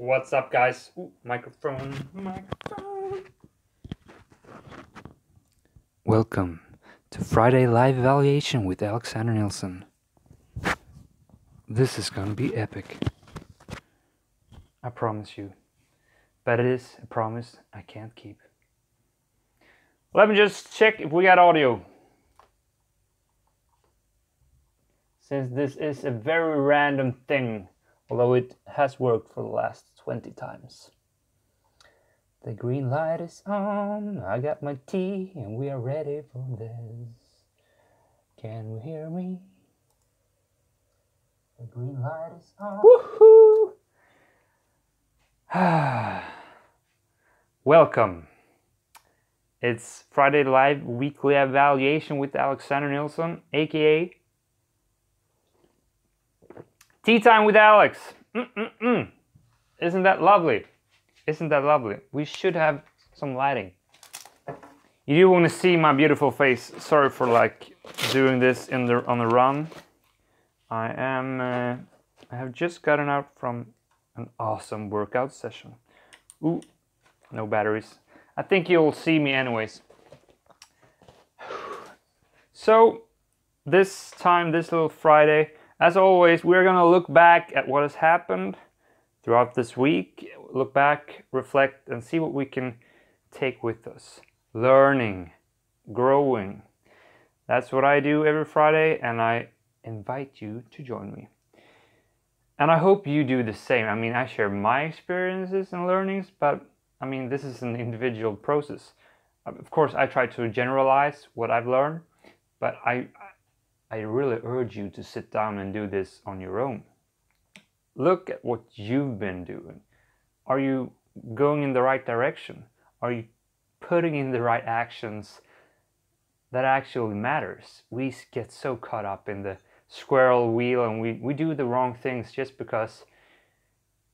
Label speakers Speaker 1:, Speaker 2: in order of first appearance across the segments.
Speaker 1: What's up, guys? Ooh, microphone. Welcome to Friday Live Evaluation with Alexander Nilsson. This is gonna be epic. I promise you. But it is a promise I can't keep. Let me just check if we got audio. Since this is a very random thing, although it has worked for the last 20 times. The green light is on, I got my tea, and we are ready for this. Can you hear me? The green light is on. Woohoo! Welcome. It's Friday Live Weekly Evaluation with Alexander Nilsson, aka Tea Time with Alex. Isn't that lovely? Isn't that lovely? We should have some lighting. You do want to see my beautiful face. Sorry for doing this on the run. I have just gotten out from an awesome workout session. Ooh, no batteries. I think you'll see me anyways. So this time, this little Friday, as always, we're gonna look back at what has happened throughout this week. Look back, reflect, and see what we can take with us. Learning, growing. That's what I do every Friday, and I invite you to join me. And I hope you do the same. I mean, I share my experiences and learnings, but I mean, this is an individual process. Of course, I try to generalize what I've learned, but I really urge you to sit down and do this on your own. Look at what you've been doing. Are you going in the right direction? Are you putting in the right actions that actually matters? We get so caught up in the squirrel wheel, and we do the wrong things just because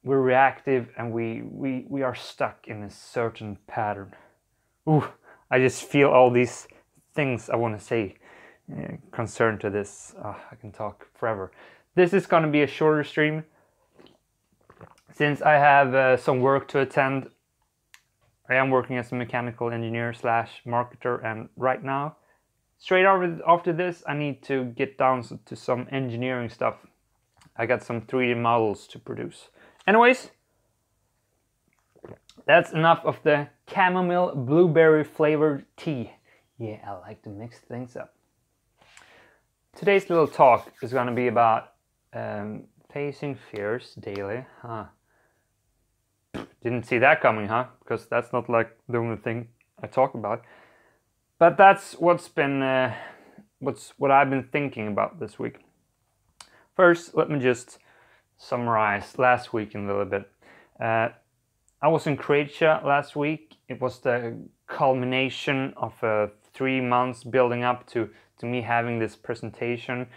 Speaker 1: we're reactive and we are stuck in a certain pattern. Ooh, I just feel all these things I want to say concerned to this. I can talk forever. This is going to be a shorter stream since I have some work to attend. I am working as a mechanical engineer / marketer, and right now, straight after this, I need to get down to some engineering stuff. I got some 3D models to produce. Anyways, that's enough of the chamomile blueberry flavored tea. Yeah, I like to mix things up. Today's little talk is going to be about facing fears daily. Didn't see that coming, huh? Because that's not like the only thing I talk about. But that's what I've been thinking about this week. First, let me just summarize last week in a little bit. I was in Croatia last week. It was the culmination of 3 months building up to me having this presentation.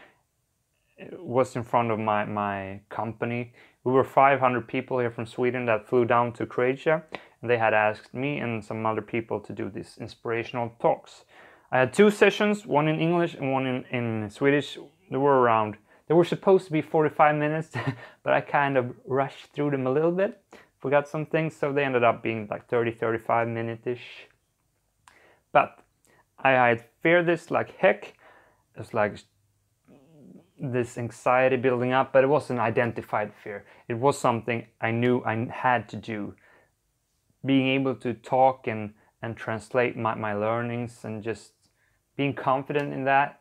Speaker 1: It was in front of my company. We were 500 people here from Sweden that flew down to Croatia, and they had asked me and some other people to do these inspirational talks. I had 2 sessions, one in English and one in Swedish. They were supposed to be 45 minutes, but I kind of rushed through them a little bit. Forgot some things, so they ended up being like 30-35 minute-ish. But I had feared this like heck. It was like this anxiety building up, but it was an identified fear. It was something I knew I had to do. Being able to talk and translate my learnings and just being confident in that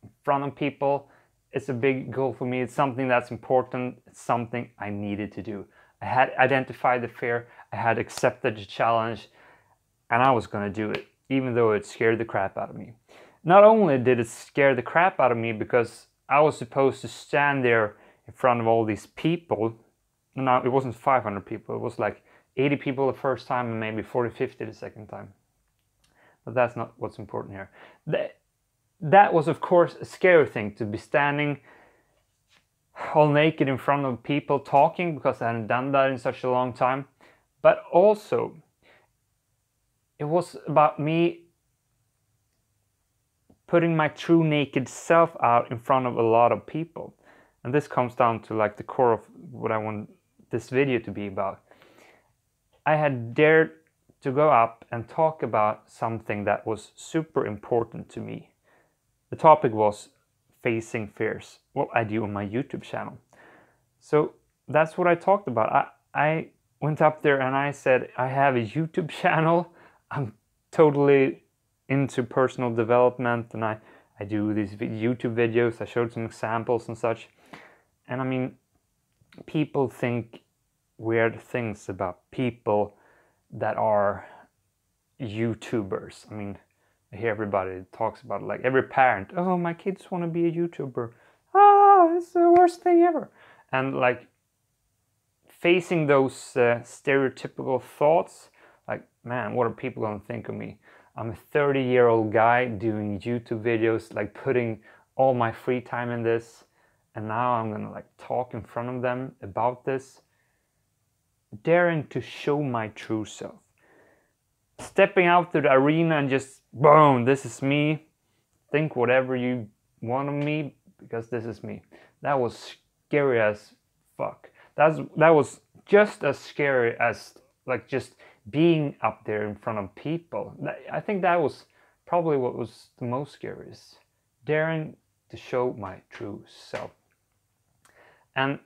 Speaker 1: in front of people, it's a big goal for me. It's something that's important. It's something I needed to do. I had identified the fear. I had accepted the challenge, and I was going to do it, even though it scared the crap out of me. Not only did it scare the crap out of me because I was supposed to stand there in front of all these people. No, it wasn't 500 people. It was like 80 people the first time and maybe 40-50 the second time. But that's not what's important here. That was, of course, a scary thing, to be standing all naked in front of people talking, because I hadn't done that in such a long time. But also, it was about me putting my true naked self out in front of a lot of people. And this comes down to like the core of what I want this video to be about. I had dared to go up and talk about something that was super important to me. The topic was facing fears, what I do on my YouTube channel. So that's what I talked about. I went up there and I said, I have a YouTube channel. I'm totally into personal development, and I do these YouTube videos. I showed some examples and such. And I mean, people think weird things about people that are YouTubers. I mean, I hear everybody talks about it, like every parent, oh, my kids want to be a YouTuber. Oh, it's the worst thing ever. And like facing those stereotypical thoughts, like, man, what are people going to think of me? I'm a 30-year-old guy doing YouTube videos, like putting all my free time in this, and now I'm gonna like talk in front of them about this. Daring to show my true self. Stepping out to the arena and just, boom, this is me. Think whatever you want of me, because this is me. That was scary as fuck. That was just as scary as like just being up there in front of people. I think that was probably what was the most scariest. Daring to show my true self. And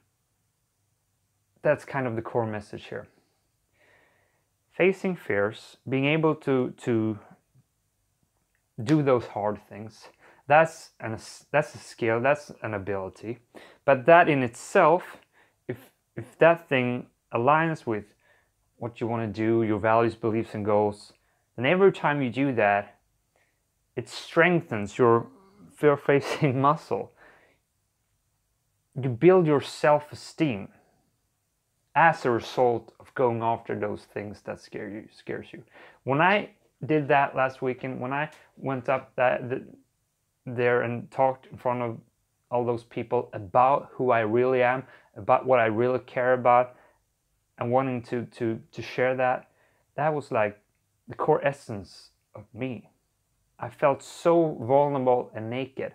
Speaker 1: that's kind of the core message here. Facing fears, being able to do those hard things, that's a skill, that's an ability. But that in itself, if that thing aligns with what you want to do, your values, beliefs, and goals, then every time you do that, it strengthens your fear-facing muscle. You build your self-esteem as a result of going after those things that scares you. When I did that last weekend, when I went up there and talked in front of all those people about who I really am, about what I really care about, and wanting to share that, that was like the core essence of me. I felt so vulnerable and naked.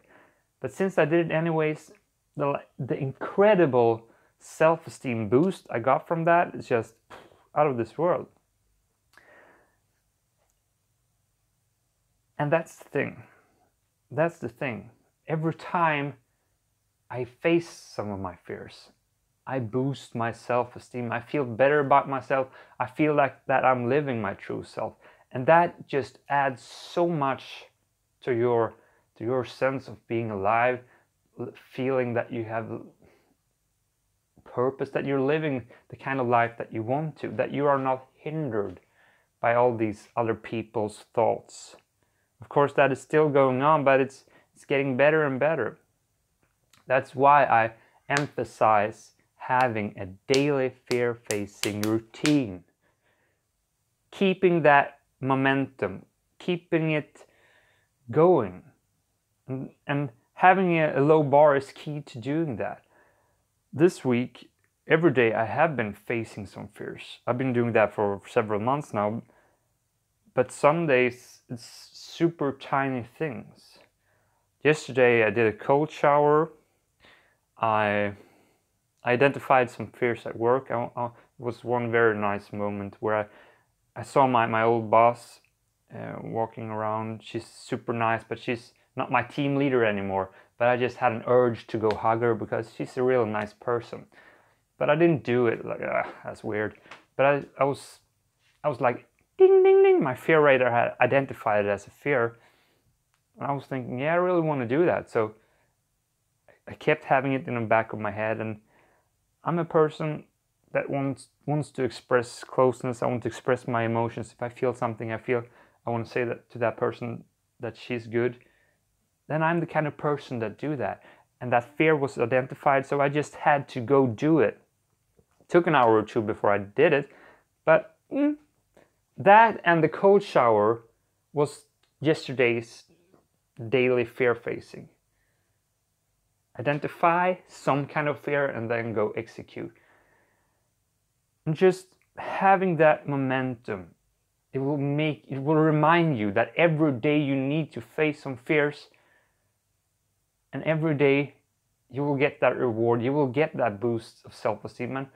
Speaker 1: But since I did it anyways, the incredible self-esteem boost I got from that is just out of this world. And that's the thing. That's the thing. Every time I face some of my fears, I boost my self-esteem. I feel better about myself. I feel like that I'm living my true self. And that just adds so much to your sense of being alive, feeling that you have purpose, that you're living the kind of life that you want to, that you are not hindered by all these other people's thoughts. Of course, that is still going on, but it's getting better and better. That's why I emphasize having a daily fear-facing routine. Keeping that momentum, keeping it going. And having a low bar is key to doing that. This week, every day I have been facing some fears. I've been doing that for several months now. But some days it's super tiny things. Yesterday I did a cold shower. I identified some fears at work. It was one very nice moment where I saw my old boss walking around. She's super nice, but she's not my team leader anymore. But I just had an urge to go hug her because she's a real nice person. But I didn't do it. Like, that's weird. But I was like, ding, ding, ding. My fear radar had identified it as a fear. And I was thinking, yeah, I really want to do that. So I kept having it in the back of my head. And I'm a person that wants to express closeness. I want to express my emotions. If I feel something, I want to say that to that person that she's good. Then I'm the kind of person that do that. And that fear was identified, so I just had to go do it. It took an hour or two before I did it, but that and the cold shower was yesterday's daily fear facing. Identify some kind of fear and then go execute. And just having that momentum, it will remind you that every day you need to face some fears. And every day you will get that reward, you will get that boost of self-esteem. And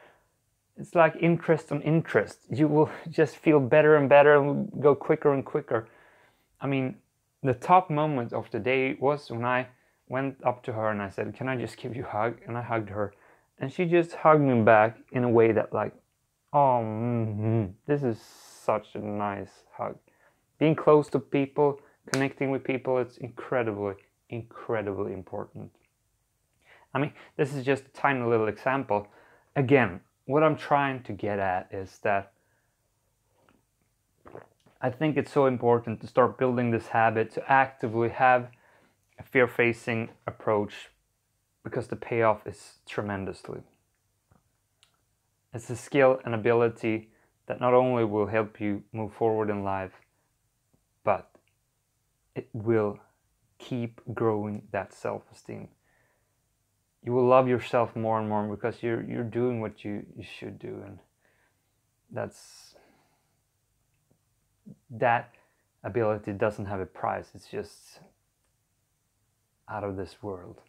Speaker 1: it's like interest on interest. You will just feel better and better and go quicker and quicker. I mean, the top moment of the day was when I went up to her and I said, "Can I just give you a hug?" And I hugged her, and she just hugged me back in a way that like, oh, this is such a nice hug. Being close to people, connecting with people, it's incredibly, incredibly important. I mean, this is just a tiny little example. Again, what I'm trying to get at is that I think it's so important to start building this habit to actively have a fear-facing approach, because the payoff is tremendously. It's a skill and ability that not only will help you move forward in life, but it will keep growing that self-esteem. You will love yourself more and more because you're doing what you should do, and that ability doesn't have a price. It's just out of this world.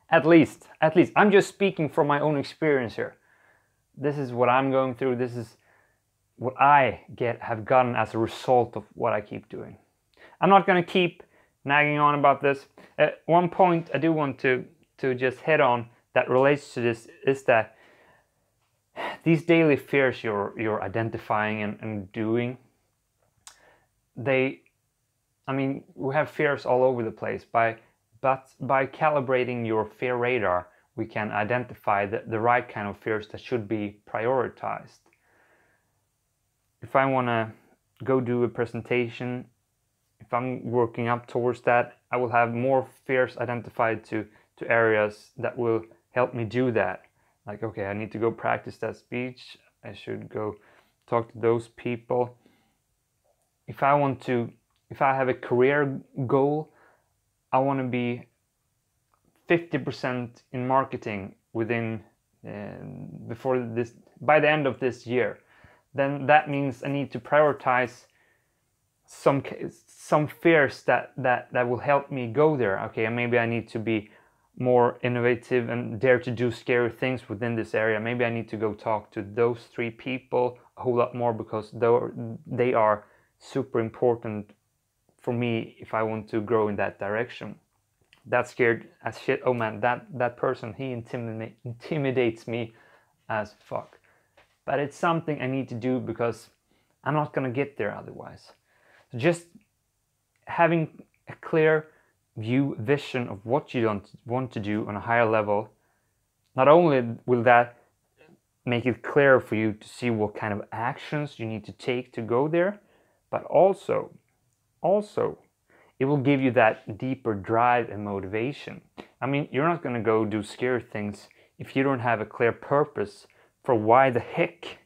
Speaker 1: At least I'm just speaking from my own experience here. This is what I'm going through. This is what I have gotten as a result of what I keep doing. I'm not going to keep nagging on about this. One point I do want to just hit on that relates to this is that these daily fears you're identifying and doing, we have fears all over the place. But by calibrating your fear radar, we can identify the right kind of fears that should be prioritized. If I want to go do a presentation, if I'm working up towards that, I will have more fears identified to areas that will help me do that. Like, okay, I need to go practice that speech. I should go talk to those people. If I have a career goal, I want to be 50% in marketing by the end of this year. Then that means I need to prioritize some fears that will help me go there. Okay, and maybe I need to be more innovative and dare to do scary things within this area. Maybe I need to go talk to those 3 people a whole lot more, because they are super important for me if I want to grow in that direction. That's scared as shit. Oh man, that person, he intimidates me as fuck. But it's something I need to do because I'm not gonna get there otherwise. So just having a clear vision of what you don't want to do on a higher level, not only will that make it clearer for you to see what kind of actions you need to take to go there, but also it will give you that deeper drive and motivation. I mean, you're not going to go do scary things if you don't have a clear purpose for why the heck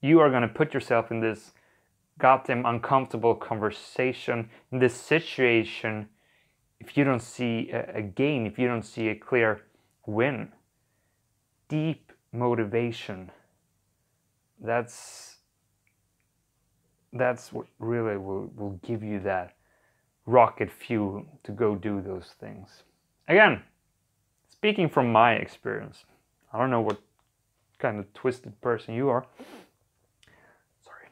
Speaker 1: you are going to put yourself in this goddamn uncomfortable conversation, in this situation, if you don't see a gain, if you don't see a clear win. Deep motivation. That's what really will give you that rocket fuel to go do those things. Again, speaking from my experience, I don't know what kind of twisted person you are. Sorry.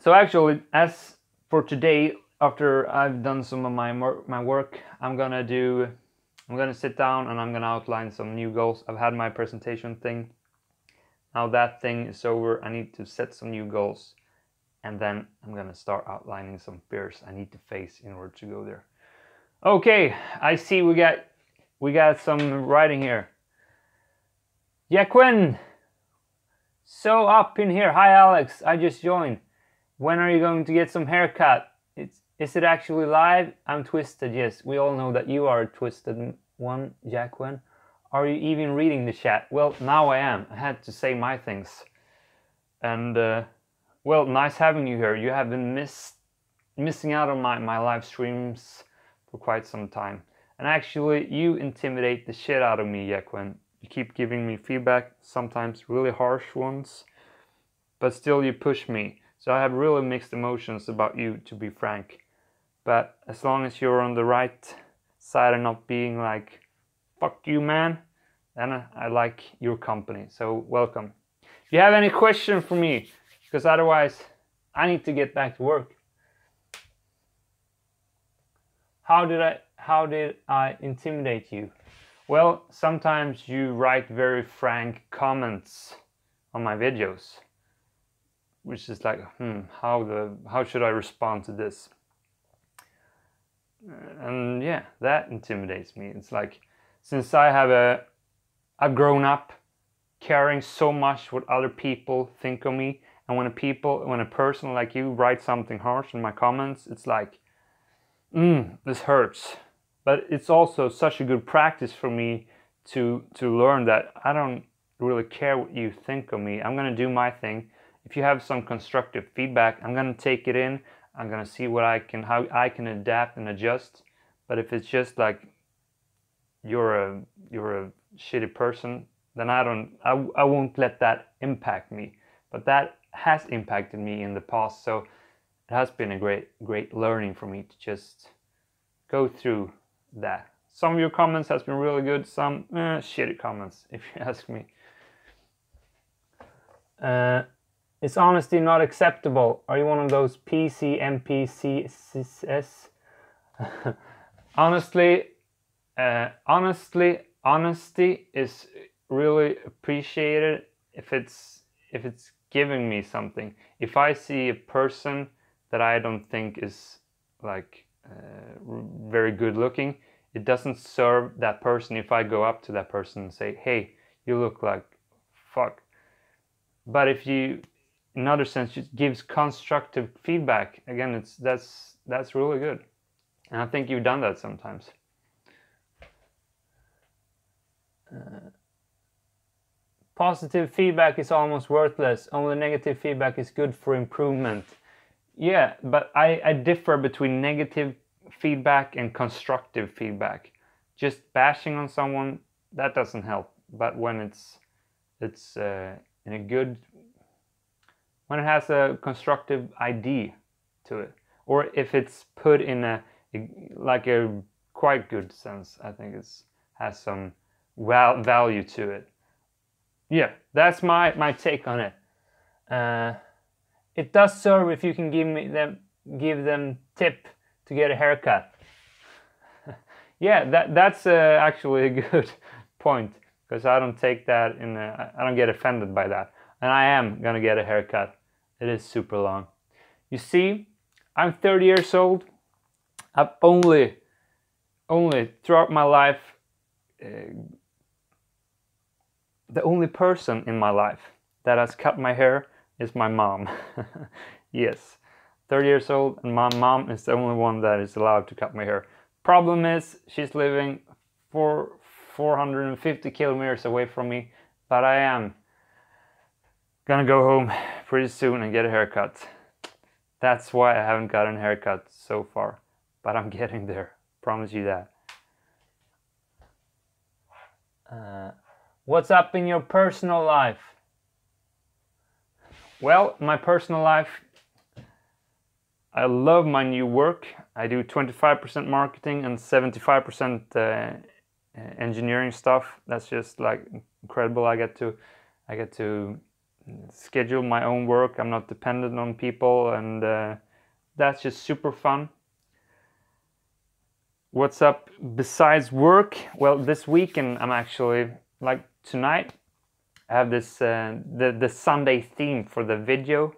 Speaker 1: So actually, as for today, after I've done some of my work, I'm gonna sit down and I'm gonna outline some new goals. I've had my presentation thing. Now that thing is over, I need to set some new goals. And then I'm gonna start outlining some fears I need to face in order to go there. Okay, I see we got some writing here. Jacqueline, so up in here. Hi Alex, I just joined. When are you going to get some haircut? Is it actually live? I'm twisted. Yes, we all know that you are a twisted one, Jacqueline. Are you even reading the chat? Well, now I am. I had to say my things. And well, nice having you here. You have been missing out on my live streams for quite some time. And actually, you intimidate the shit out of me, Jacqueline. You keep giving me feedback, sometimes really harsh ones, but still you push me. So I have really mixed emotions about you, to be frank. But as long as you're on the right side and not being like, fuck you, man, then I like your company. So welcome. If you have any question for me, because otherwise I need to get back to work. How did I intimidate you? Well, sometimes you write very frank comments on my videos, which is like, how should I respond to this? And yeah, that intimidates me. It's like, since I've grown up caring so much what other people think of me, and when a person like you writes something harsh in my comments, it's like, this hurts. But it's also such a good practice for me to learn that I don't really care what you think of me. I'm gonna do my thing. If you have some constructive feedback, I'm gonna take it in. I'm gonna see how I can adapt and adjust. But if it's just like you're a shitty person, then I won't let that impact me. But that has impacted me in the past, so it has been a great learning for me to just go through that. Some of your comments has been really good, some shitty comments, if you ask me. Is honesty not acceptable? Are you one of those PC, MP, CSS? Honestly, honesty is really appreciated if it's giving me something. If I see a person that I don't think is like very good looking, it doesn't serve that person if I go up to that person and say, hey, you look like fuck. But if you, in another sense, just gives constructive feedback, again, that's really good. And I think you've done that sometimes. Positive feedback is almost worthless. Only negative feedback is good for improvement. Yeah, but I differ between negative feedback and constructive feedback. Just bashing on someone, that doesn't help. But when it's in a good, when it has a constructive idea to it, or if it's put in a quite good sense, I think it has some value to it. Yeah, that's my take on it. It does serve if you can give them tip to get a haircut. Yeah, that's actually a good point, because I don't take that I don't get offended by that, and I am gonna get a haircut. It is super long. You see, I'm 30 years old. I've only throughout my life, the only person in my life that has cut my hair is my mom. Yes, 30 years old, and my mom is the only one that is allowed to cut my hair. Problem is, she's living 450 kilometers away from me, but I am gonna go home pretty soon and get a haircut. That's why I haven't gotten a haircut so far, but I'm getting there, promise you that. What's up in your personal life? Well, my personal life, I love my new work. I do 25% marketing and 75% engineering stuff. That's just like incredible. I get to schedule my own work. I'm not dependent on people, and that's just super fun. What's up besides work? Well, this weekend I'm actually, like tonight, I have this the Sunday theme for the video.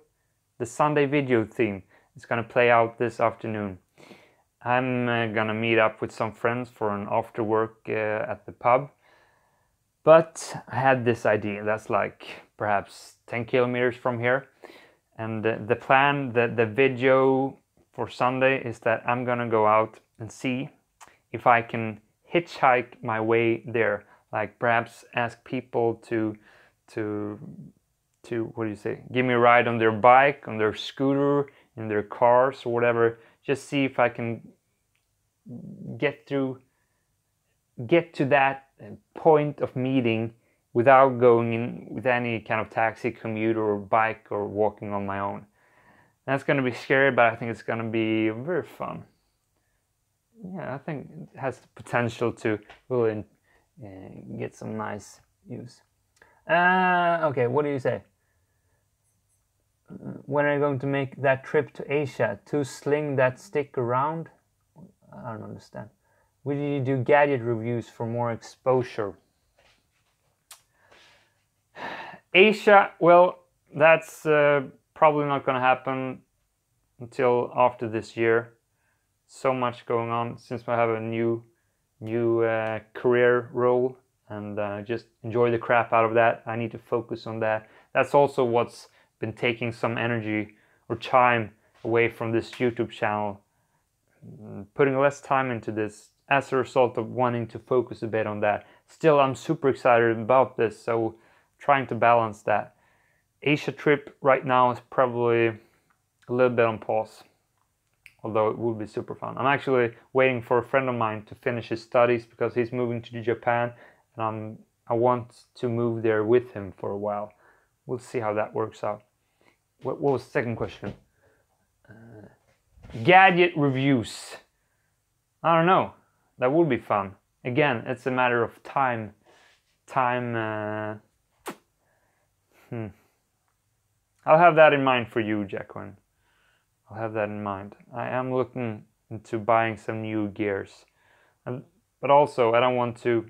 Speaker 1: The Sunday video theme is gonna play out this afternoon. I'm gonna meet up with some friends for an after work at the pub. But I had this idea that's like perhaps 10 kilometers from here, and the plan, the video for Sunday is that I'm gonna go out and see if I can hitchhike my way there. Like perhaps ask people to what do you say? Give me a ride on their bike, on their scooter, in their cars or whatever. Just see if I can get to that point of meeting without going in with any kind of taxi, commute, or bike, or walking on my own. That's going to be scary, but I think it's going to be very fun. Yeah, I think it has the potential to really get some nice views. Okay, what do you say? When are you going to make that trip to Asia to sling that stick around? I don't understand. Will you do gadget reviews for more exposure? Asia, well, that's probably not going to happen until after this year. So much going on since I have a new career role, and just enjoy the crap out of that. I need to focus on that. That's also what's been taking some energy or time away from this YouTube channel, putting less time into this as a result of wanting to focus a bit on that. Still, I'm super excited about this, so trying to balance that. Asia trip right now is probably a little bit on pause, although it would be super fun. I'm actually waiting for a friend of mine to finish his studies because he's moving to Japan, and I want to move there with him for a while. We'll see how that works out. What was the second question? Gadget reviews. I don't know. That would be fun. Again, it's a matter of time. I'll have that in mind for you, Jacqueline. I'll have that in mind. I am looking into buying some new gears, but also I don't want to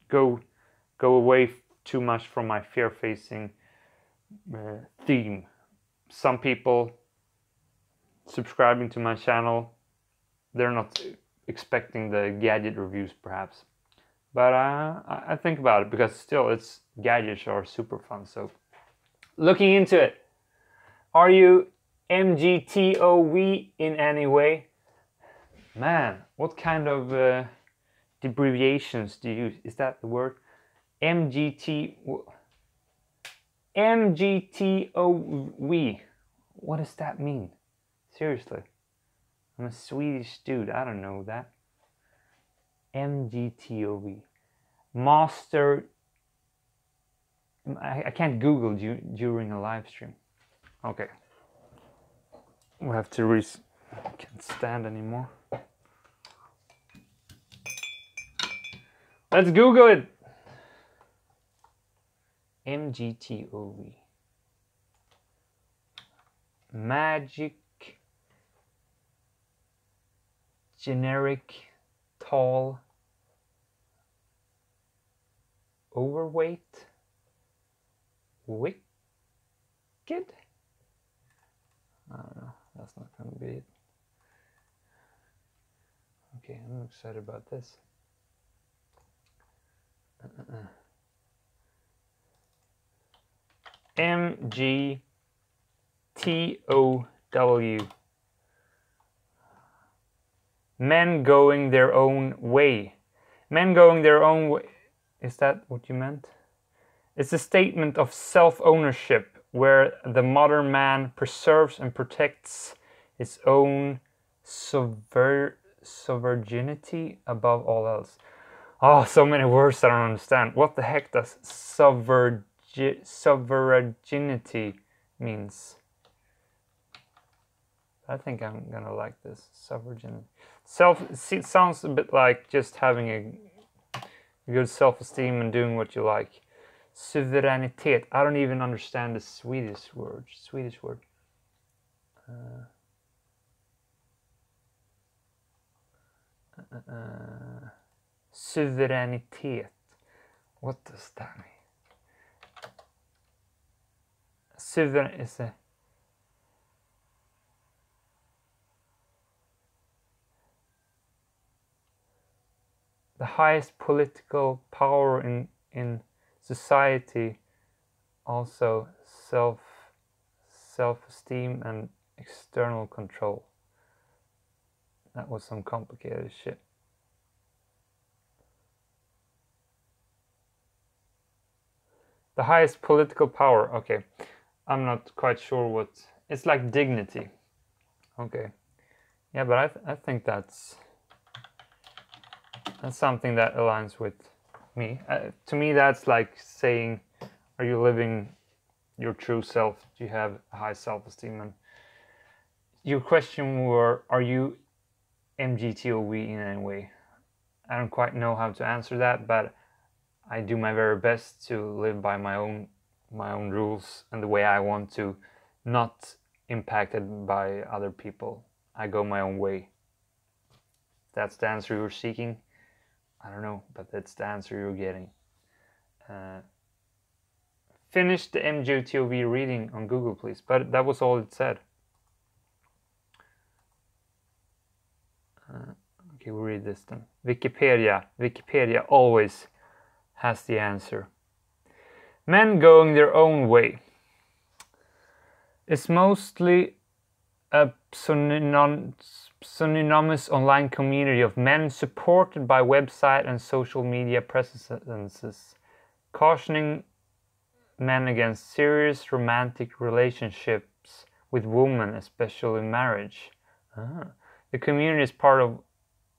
Speaker 1: go away too much from my fear-facing theme. Some people subscribing to my channel, they're not expecting the gadget reviews perhaps, but I think about it because still, it's gadgets are super fun. So looking into it. Are you MGTOW in any way? Man, what kind of abbreviations do you use? Is that the word? MGTOW. What does that mean? Seriously. I'm a Swedish dude. I don't know that. MGTOW. Master. I can't Google during a live stream. Okay. We'll have to I can't stand anymore. Let's Google it. MGTOW. Magic. Generic. Tall. Overweight. Wicked? I don't know. That's not going to be it. Okay, I'm excited about this. MGTOW. Men going their own way. Men going their own way. Is that what you meant? It's a statement of self-ownership where the modern man preserves and protects his own sovereignty above all else. Oh, so many words I don't understand. What the heck does sovereignty means? I think I'm gonna like this. Sovereignty. It sounds a bit like just having a good self-esteem and doing what you like. Suveränitet. I don't even understand the Swedish word. Suveränitet. What does that mean? Suverän is the highest political power in society, also self-esteem and external control. That was some complicated shit. The highest political power. Okay, I'm not quite sure what. It's like dignity. Okay, yeah, but I think that's something that aligns with me. To me, that's like saying, are you living your true self? Do you have a high self-esteem? And your question were, are you MGTOW in any way? I don't quite know how to answer that, but I do my very best to live by my own rules and the way I want to, not impacted by other people. I go my own way. That's the answer you're seeking. I don't know, but that's the answer you're getting. Finish the MGTOV reading on Google, please. But that was all it said. Okay, we'll read this then. Wikipedia always has the answer. Men going their own way. It's mostly a synonymous online community of men supported by website and social media presences, cautioning men against serious romantic relationships with women, especially marriage. The community is part of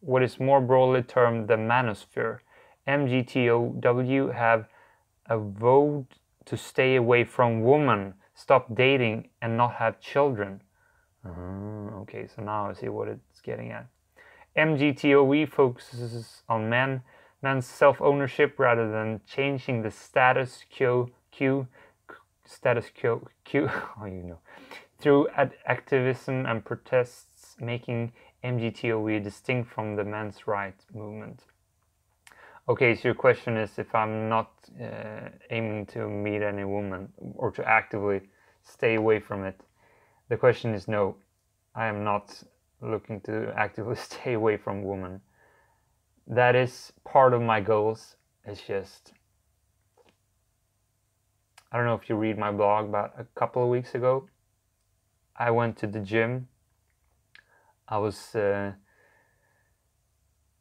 Speaker 1: what is more broadly termed the manosphere. MGTOW have a vow to stay away from women, stop dating, and not have children. Okay, so now I see what it's getting at. MGTOW focuses on men's self-ownership rather than changing the status quo through activism and protests, making MGTOW distinct from the men's rights movement. Okay, so your question is if I'm not aiming to meet any woman or to actively stay away from it. The question is no, I am not looking to actively stay away from women. That is part of my goals. It's just, I don't know if you read my blog, but a couple of weeks ago I went to the gym. I was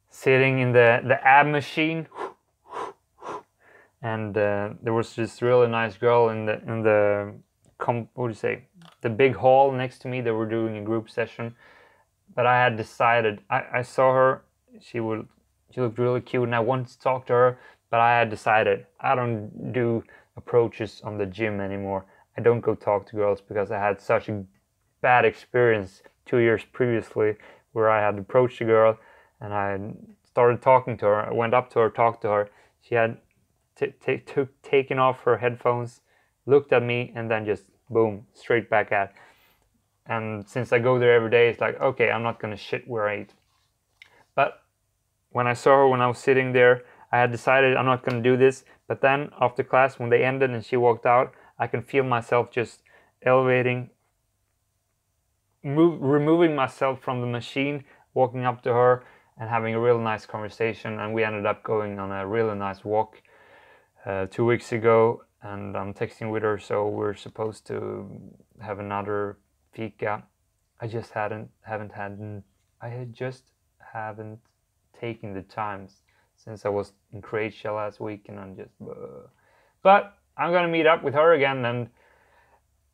Speaker 1: sitting in the ab machine, and there was this really nice girl in the the big hall next to me. They were doing a group session, but I had decided, I saw her, she looked really cute, and I wanted to talk to her, but I had decided I don't do approaches on the gym anymore. I don't go talk to girls because I had such a bad experience 2 years previously where I had approached a girl and I started talking to her. I went up to her, talked to her. She had taken off her headphones, looked at me, and then just boom, straight back at. And since I go there every day, it's like, okay, I'm not gonna shit where I eat. But when I saw her, when I was sitting there, I had decided I'm not gonna do this. But then after class, when they ended and she walked out, I can feel myself just elevating, removing myself from the machine, walking up to her and having a real nice conversation. And we ended up going on a really nice walk 2 weeks ago, and I'm texting with her, so we're supposed to have another fika. I just haven't taken the time since I was in Croatia last week, and I'm just but I'm gonna meet up with her again, and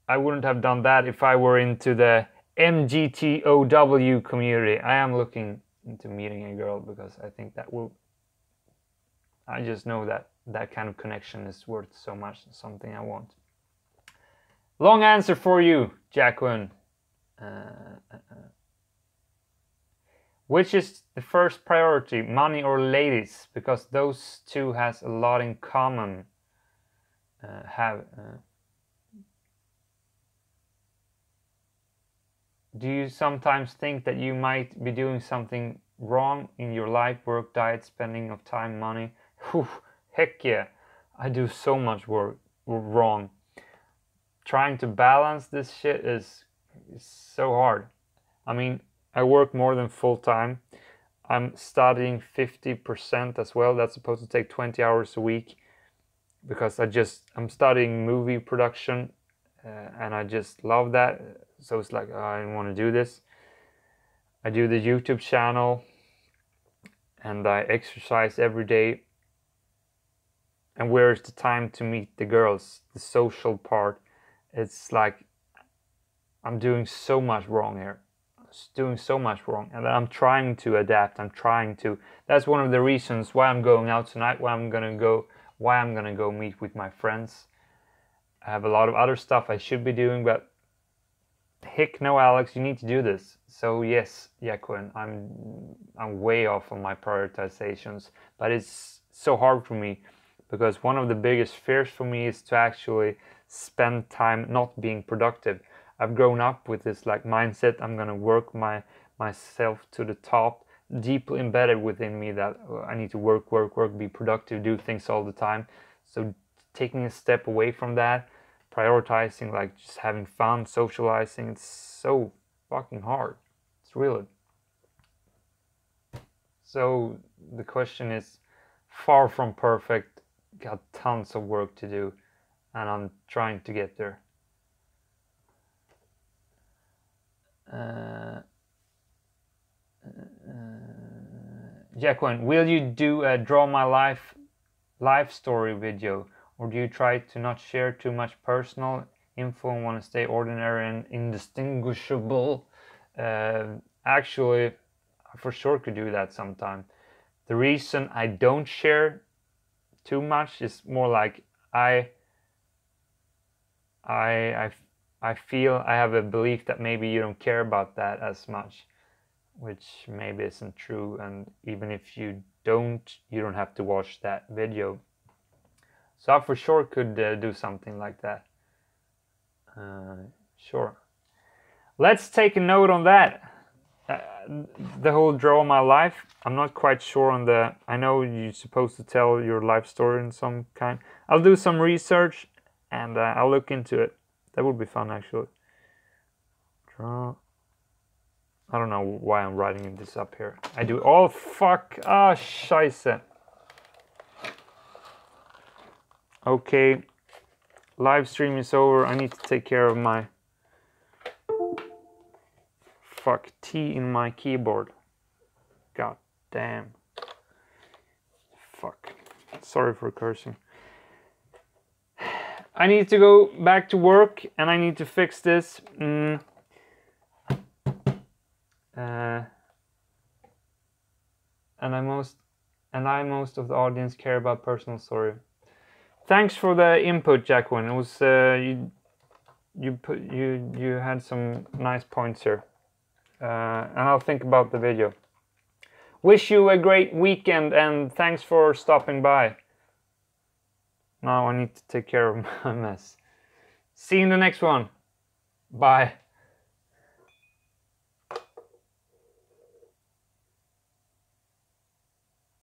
Speaker 1: I wouldn't have done that if I were into the MGTOW community. I am looking into meeting a girl because I think that will, I just know that that kind of connection is worth so much, something I want. Long answer for you, Jacqueline. Which is the first priority, money or ladies? Because those two has a lot in common. Do you sometimes think that you might be doing something wrong in your life, work, diet, spending of time, money? Whew, heck yeah, I do so much work wrong. Trying to balance this shit is so hard. I mean, I work more than full time. I'm studying 50% as well. That's supposed to take 20 hours a week because I'm studying movie production and I just love that. So it's like, I want to do this. I do the YouTube channel and I exercise every day. And where's the time to meet the girls? The social part. It's like I'm doing so much wrong here. Doing so much wrong, and I'm trying to adapt. That's one of the reasons why I'm going out tonight, why I'm gonna go meet with my friends. I have a lot of other stuff I should be doing, but heck no, Alex, you need to do this. So yes, Jacqueline, I'm way off on my prioritizations, but it's so hard for me because one of the biggest fears for me is to actually spend time not being productive. I've grown up with this like mindset. I'm gonna work myself to the top, deeply embedded within me that I need to work, be productive, do things all the time. So taking a step away from that, prioritizing like just having fun, socializing, it's so fucking hard. It's really. So the question is, far from perfect, got tons of work to do, and I'm trying to get there. Jacqueline, will you do a Draw My life story video, or do you try to not share too much personal info and want to stay ordinary and indistinguishable? Actually, I for sure could do that sometime. The reason I don't share too much is more like I feel I have a belief that maybe you don't care about that as much, which maybe isn't true. And even if you don't have to watch that video. So I for sure could do something like that. Sure. Let's take a note on that. The whole Draw My life. I'm not quite sure on the. I know you're supposed to tell your life story in some kind. I'll do some research and I'll look into it. That would be fun, actually. Draw. I don't know why I'm writing this up here. I do. Oh fuck! Ah, scheisse. Okay, live stream is over. I need to take care of my fuck T in my keyboard. God damn. Fuck. Sorry for cursing. I need to go back to work and I need to fix this. And most of the audience care about personal story. Thanks for the input, Jacqueline. It was you had some nice points here, and I'll think about the video. Wish you a great weekend and thanks for stopping by. Now I need to take care of my mess. See you in the next one. Bye.